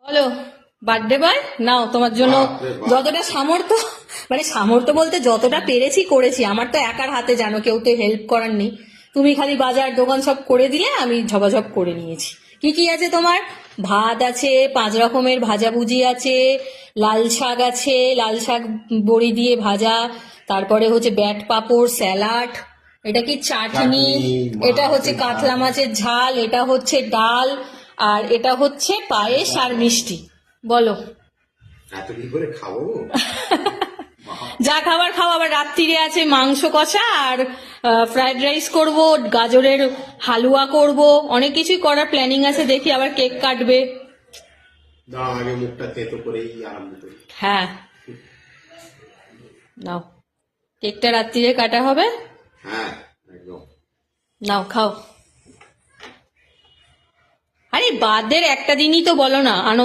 বলো, birthday boy নাও, তোমার জন্য যতটা সামর্থ্য, মানে সামর্থ্য বলতে যতটা পেরেছি করেছি। আমার তো একার হাতে, জানো, কেউ তো হেল্প করার নেই। তুমি খালি বাজার দোকান সব করে দিলে, আমি ঝপাঝপ করে নিয়েছি। কি কি আছে তোমার? ভাত আছে, 5 রকমের ভাজাভুজি আছে, লাল শাক আছে, লাল শাক বড়ি দিয়ে ভাজা, তারপরে হচ্ছে ব্যাট পাঁপড়, স্যালাড, এটা কি চাটনি, এটা হচ্ছে কাতলা মাছের ঝাল, এটা হচ্ছে ডাল, আর এটা হচ্ছে পায়েস আর মিষ্টি। বলো, এত কি করে খাবো? যা খাবার খাও। আবার রাত্রিরে আছে মাংস কষা আর ফ্রাইড রাইস করব, গাজরের হালুয়া করব, অনেক কিছুই করার প্ল্যানিং আছে। দেখি আবার কেক কাটবে। দাও আগে মুখটা তেতো করেই আরম্ভ করি। হ্যাঁ, নাও, কেকটা রাত্রিরে কাটা হবে। হ্যাঁ, একদম। নাও খাও। আরে বাদের একটা দিনই তো, বলো না, আনন্দ